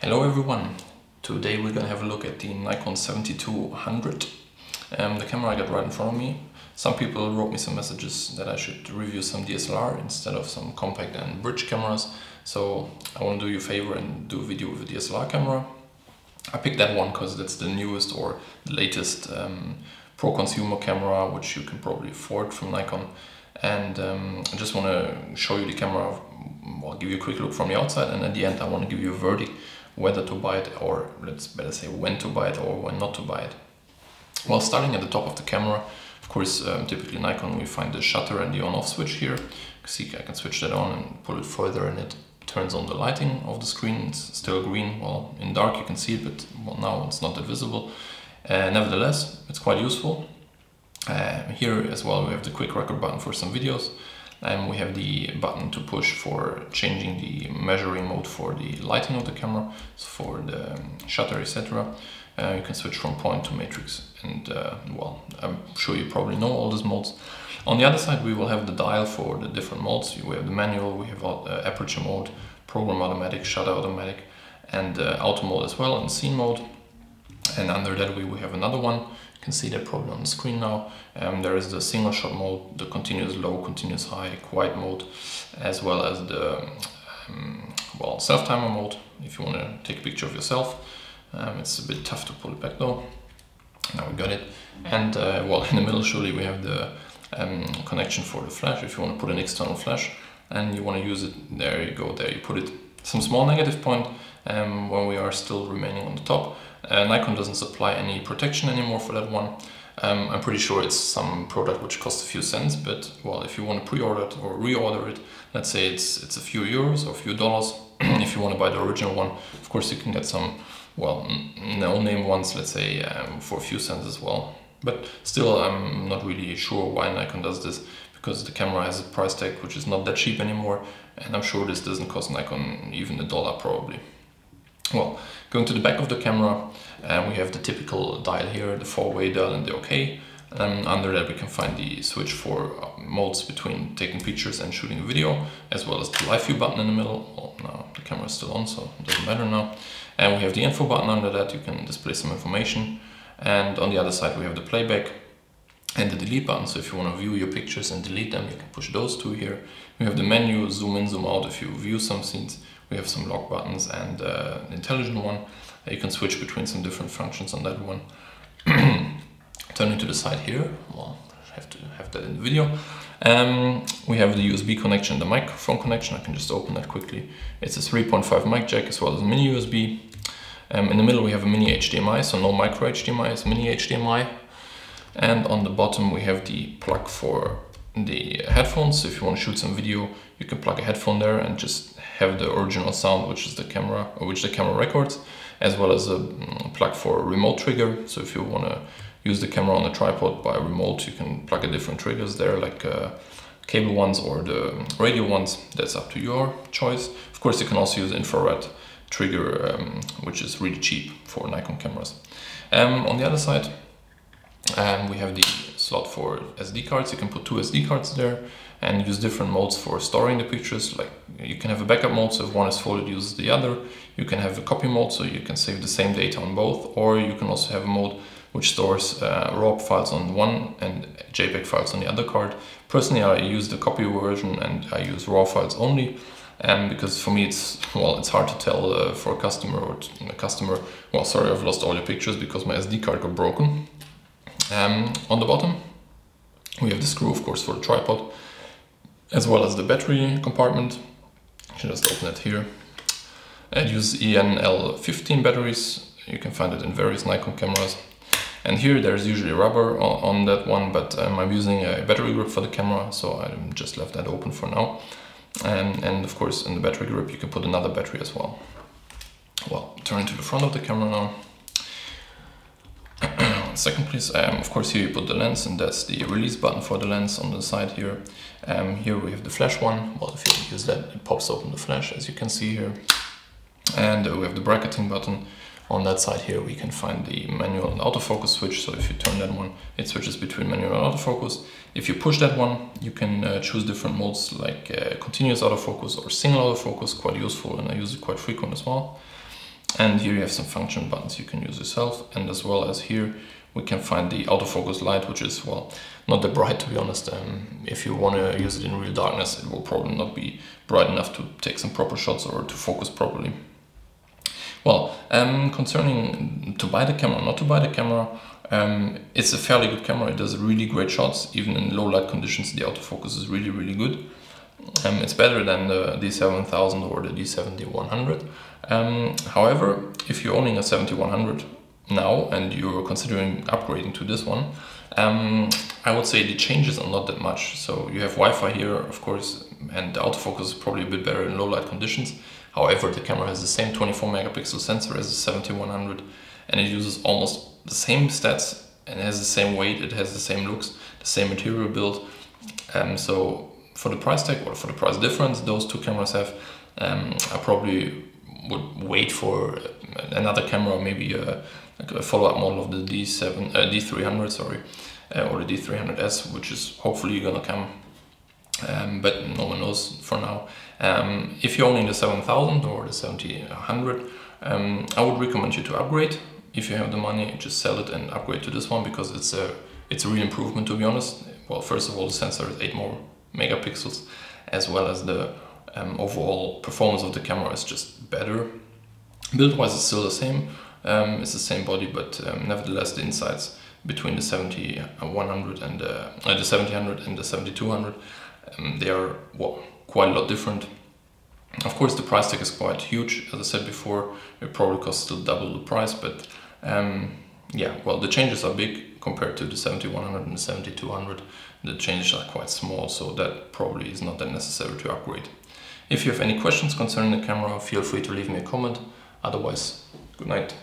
Hello everyone! Today we're gonna have a look at the Nikon 7200. The camera I got right in front of me. Some people wrote me some messages that I should review some DSLR instead of some compact and bridge cameras. So I want to do you a favor and do a video with a DSLR camera. I picked that one because that's the newest or the latest pro-consumer camera, which you can probably afford from Nikon. And I just want to show you the camera. I'll give you a quick look from the outside, and at the end I want to give you a verdict whether to buy it, or let's better say when to buy it or when not to buy it. Well, starting at the top of the camera, of course, typically Nikon, we find the shutter and the on-off switch here. See, I can switch that on and pull it further and it turns on the lighting of the screen. It's still green. Well, in dark you can see it, but well, now it's not that visible. Nevertheless, it's quite useful. Here as well we have the quick record button for some videos. And we have the button to push for changing the measuring mode for the lighting of the camera, so for the shutter, etc. You can switch from point to matrix, and well, I'm sure you probably know all these modes. On the other side we will have the dial for the different modes. We have the manual, we have aperture mode, program automatic, shutter automatic, and auto mode as well, and scene mode. And under that we have another one. You can see that probably on the screen now. There is the single shot mode, the continuous low, continuous high, quiet mode, as well as the well, self timer mode if you want to take a picture of yourself. It's a bit tough to pull it back though. Now we got it. And well, in the middle surely we have the connection for the flash. If you want to put an external flash and you want to use it, there you go, there you put it. Some small negative point when we are still remaining on the top. Nikon doesn't supply any protection anymore for that one. I'm pretty sure it's some product which costs a few cents, but well, if you want to pre-order it or reorder it, let's say it's a few euros or a few dollars. If you want to buy the original one, of course you can get some, well, no-name ones, let's say, for a few cents as well. But still, I'm not really sure why Nikon does this, because the camera has a price tag which is not that cheap anymore, and I'm sure this doesn't cost Nikon even $1 probably. Well, going to the back of the camera, we have the typical dial here, the 4-way dial and the OK. Under that we can find the switch for modes between taking pictures and shooting a video, as well as the live view button in the middle. Well, now the camera is still on, so it doesn't matter now. And we have the info button under that. You can display some information. And on the other side we have the playback and the delete button. So if you want to view your pictures and delete them, you can push those two here. We have the menu, zoom in, zoom out if you view some scenes. We have some lock buttons and an intelligent one. You can switch between some different functions on that one. Turning to the side here, well, I have to have that in the video. We have the USB connection, the microphone connection. I can just open that quickly. It's a 3.5 mic jack as well as a mini USB. In the middle we have a mini HDMI, so no micro HDMI, it's mini HDMI. And on the bottom we have the plug for the headphones. So if you want to shoot some video, you can plug a headphone there and just have the original sound, which is the camera, or which the camera records, as well as a plug for a remote trigger. So if you want to use the camera on a tripod by remote, you can plug in different triggers there, like cable ones or the radio ones. That's up to your choice. Of course, you can also use infrared trigger, which is really cheap for Nikon cameras. On the other side, we have the slot for SD cards. You can put 2 SD cards there and use different modes for storing the pictures. Like you can have a backup mode, so if one is full it uses the other. You can have a copy mode, so you can save the same data on both, or you can also have a mode which stores RAW files on one and JPEG files on the other card. Personally, I use the copy version and I use RAW files only, because for me it's hard to tell for a customer well, sorry, I've lost all your pictures because my SD card got broken. On the bottom we have the screw, of course, for the tripod, as well as the battery compartment. You can just open it here. And use ENL15 batteries. You can find it in various Nikon cameras. And here there's usually rubber on that one, but I'm using a battery grip for the camera, so I just left that open for now. And of course in the battery grip you can put another battery as well. Well, turning to the front of the camera now. Second please, of course here you put the lens, and that's the release button for the lens on the side here. Here we have the flash one. Well, if you use that, it pops open the flash, as you can see here. And we have the bracketing button. On that side here we can find the manual and autofocus switch, so if you turn that one, it switches between manual and autofocus. If you push that one, you can choose different modes like continuous autofocus or single autofocus, quite useful, and I use it quite frequent as well. And here you have some function buttons you can use yourself, and as well as here we can find the autofocus light, which is, well, not that bright, to be honest. If you want to use it in real darkness, it will probably not be bright enough to take some proper shots or to focus properly. Well, concerning to buy the camera or not to buy the camera, it's a fairly good camera. It does really great shots, even in low light conditions. The autofocus is really, really good. It's better than the D7000 or the D7100. However, if you're owning a 7100 now and you're considering upgrading to this one, I would say the changes are not that much. So you have Wi-Fi here, of course, and the autofocus is probably a bit better in low light conditions. However, the camera has the same 24 megapixel sensor as the 7100, and it uses almost the same stats, and it has the same weight, it has the same looks, the same material build. So for the price tag, or for the price difference those two cameras have, I probably would wait for another camera, maybe a follow-up model of the D300, sorry, or the D300S, which is hopefully gonna come, but no one knows for now. If you're owning the 7000 or the 7100, I would recommend you to upgrade. If you have the money, just sell it and upgrade to this one, because it's a real improvement, to be honest. Well, first of all, the sensor is 8 more megapixels, as well as the overall performance of the camera is just better. Build-wise, it's still the same. It's the same body, but nevertheless, the insides between the 7100 and the 7000 and the 7200, they are, well, quite a lot different. Of course, the price tag is quite huge. As I said before, it probably costs still double the price, but yeah, well, the changes are big compared to the 7100 and the 7200. The changes are quite small, so that probably is not that necessary to upgrade. If you have any questions concerning the camera, feel free to leave me a comment. Otherwise, good night.